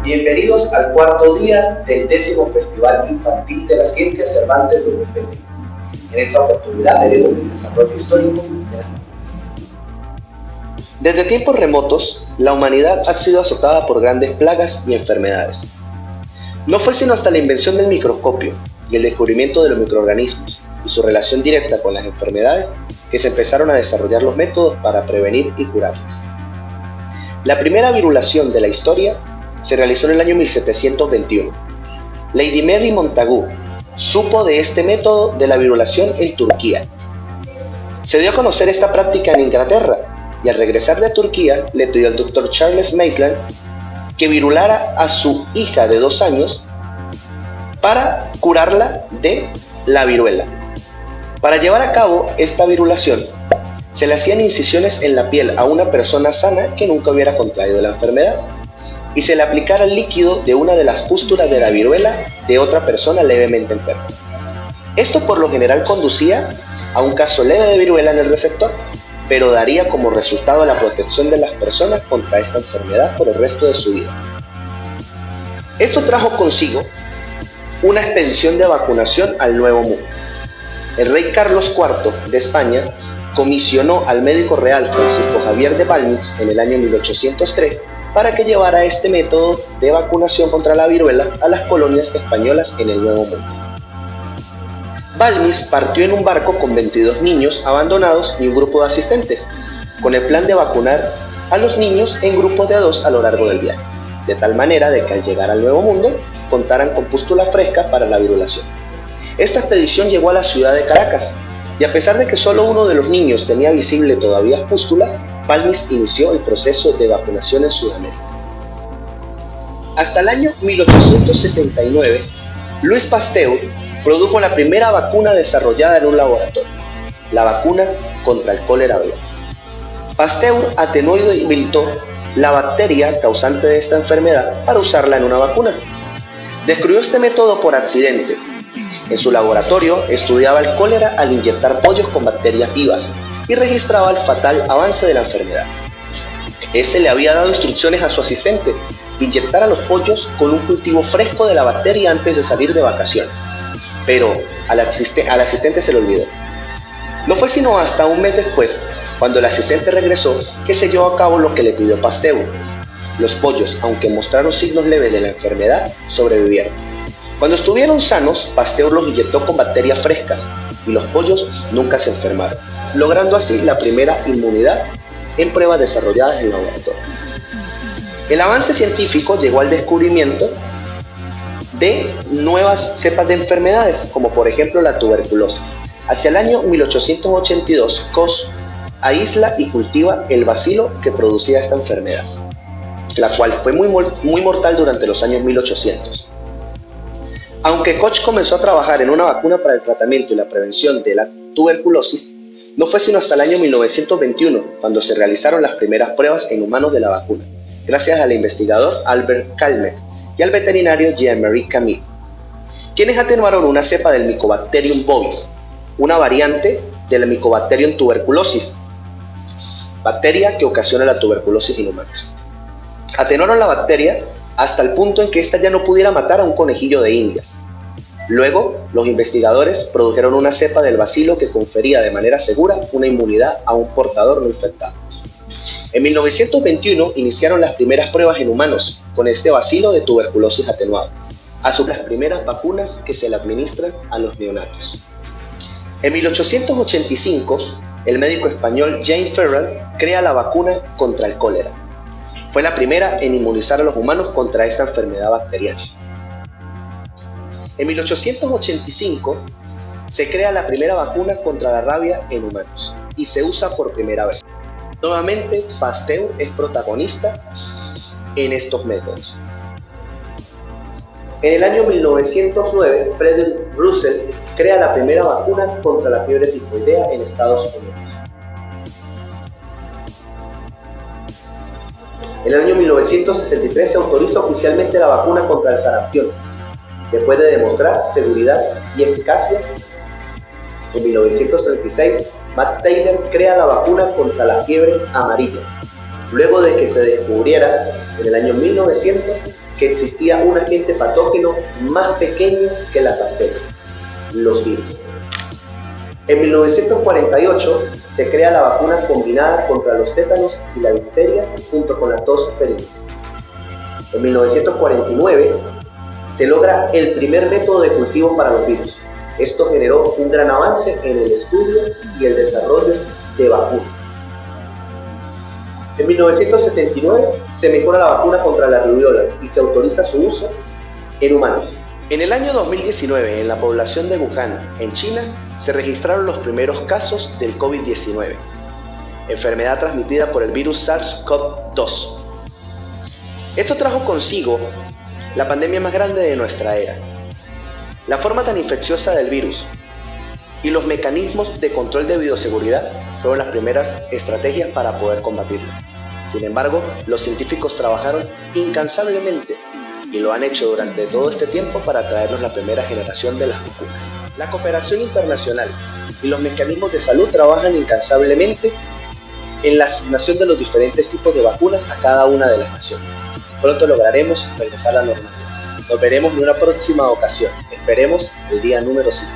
Bienvenidos al cuarto día del 10º Festival Infantil de la Ciencia Cervantes 2021. En esta oportunidad veremos el desarrollo histórico de las mujeres. Desde tiempos remotos, la humanidad ha sido azotada por grandes plagas y enfermedades. No fue sino hasta la invención del microscopio y el descubrimiento de los microorganismos y su relación directa con las enfermedades que se empezaron a desarrollar los métodos para prevenir y curarlas. La primera virulación de la historia se realizó en el año 1721. Lady Mary Montagu supo de este método de la virulación en Turquía. Se dio a conocer esta práctica en Inglaterra y al regresar de Turquía le pidió al doctor Charles Maitland que virulara a su hija de 2 años para curarla de la viruela. Para llevar a cabo esta virulación, se le hacían incisiones en la piel a una persona sana que nunca hubiera contraído la enfermedad y se le aplicara el líquido de una de las pústulas de la viruela de otra persona levemente enferma. Esto por lo general conducía a un caso leve de viruela en el receptor, pero daría como resultado la protección de las personas contra esta enfermedad por el resto de su vida. Esto trajo consigo una expedición de vacunación al Nuevo Mundo. El rey Carlos IV de España comisionó al médico real Francisco Javier de Balmis en el año 1803 para que llevara este método de vacunación contra la viruela a las colonias españolas en el Nuevo Mundo. Balmis partió en un barco con 22 niños abandonados y un grupo de asistentes, con el plan de vacunar a los niños en grupos de 2 a lo largo del viaje, de tal manera de que al llegar al Nuevo Mundo contaran con pústula fresca para la virulación. Esta expedición llegó a la ciudad de Caracas, y a pesar de que solo uno de los niños tenía visible todavía pústulas, Balmis inició el proceso de vacunación en Sudamérica. Hasta el año 1879, Louis Pasteur produjo la primera vacuna desarrollada en un laboratorio, la vacuna contra el cólera aviar. Pasteur atenuó y debilitó la bacteria causante de esta enfermedad para usarla en una vacuna. Descubrió este método por accidente. En su laboratorio estudiaba el cólera al inyectar pollos con bacterias vivas y registraba el fatal avance de la enfermedad. Este le había dado instrucciones a su asistente: inyectar a los pollos con un cultivo fresco de la bacteria antes de salir de vacaciones. Pero al asistente se le olvidó. No fue sino hasta un mes después, cuando el asistente regresó, que se llevó a cabo lo que le pidió Pasteur. Los pollos, aunque mostraron signos leves de la enfermedad, sobrevivieron. Cuando estuvieron sanos, Pasteur los inyectó con bacterias frescas y los pollos nunca se enfermaron, logrando así la primera inmunidad en pruebas desarrolladas en laboratorio. El avance científico llegó al descubrimiento de nuevas cepas de enfermedades, como por ejemplo la tuberculosis. Hacia el año 1882, Koch aísla y cultiva el bacilo que producía esta enfermedad, la cual fue muy mortal durante los años 1800. Aunque Koch comenzó a trabajar en una vacuna para el tratamiento y la prevención de la tuberculosis, no fue sino hasta el año 1921 cuando se realizaron las primeras pruebas en humanos de la vacuna, gracias al investigador Albert Calmet y al veterinario Jean-Marie Camille, quienes atenuaron una cepa del Mycobacterium bovis, una variante del Mycobacterium tuberculosis, bacteria que ocasiona la tuberculosis en humanos. Atenuaron la bacteria hasta el punto en que ésta ya no pudiera matar a un conejillo de indias. Luego, los investigadores produjeron una cepa del bacilo que confería de manera segura una inmunidad a un portador no infectado. En 1921 iniciaron las primeras pruebas en humanos con este bacilo de tuberculosis atenuado, las primeras vacunas que se le administran a los neonatos. En 1885, el médico español James Ferrell crea la vacuna contra el cólera. Fue la primera en inmunizar a los humanos contra esta enfermedad bacteriana. En 1885 se crea la primera vacuna contra la rabia en humanos y se usa por primera vez. Nuevamente, Pasteur es protagonista en estos métodos. En el año 1909, Frederick Russell crea la primera vacuna contra la fiebre tifoidea en Estados Unidos. En el año 1963 se autoriza oficialmente la vacuna contra el sarampión, después de demostrar seguridad y eficacia. En 1936, Max Taylor crea la vacuna contra la fiebre amarilla, luego de que se descubriera en el año 1900 que existía un agente patógeno más pequeño que las bacterias, los virus. En 1948 se crea la vacuna combinada contra los tétanos y la difteria junto con la tos ferenina. En 1949 se logra el primer método de cultivo para los virus. Esto generó un gran avance en el estudio y el desarrollo de vacunas. En 1979 se mejora la vacuna contra la rubiola y se autoriza su uso en humanos. En el año 2019, en la población de Wuhan, en China, se registraron los primeros casos del COVID-19, enfermedad transmitida por el virus SARS-CoV-2. Esto trajo consigo la pandemia más grande de nuestra era. La forma tan infecciosa del virus y los mecanismos de control de bioseguridad fueron las primeras estrategias para poder combatirlo. Sin embargo, los científicos trabajaron incansablemente y lo han hecho durante todo este tiempo para traernos la primera generación de las vacunas. La cooperación internacional y los mecanismos de salud trabajan incansablemente en la asignación de los diferentes tipos de vacunas a cada una de las naciones. Pronto lograremos regresar a la normalidad. Nos veremos en una próxima ocasión. Esperemos el día número 5.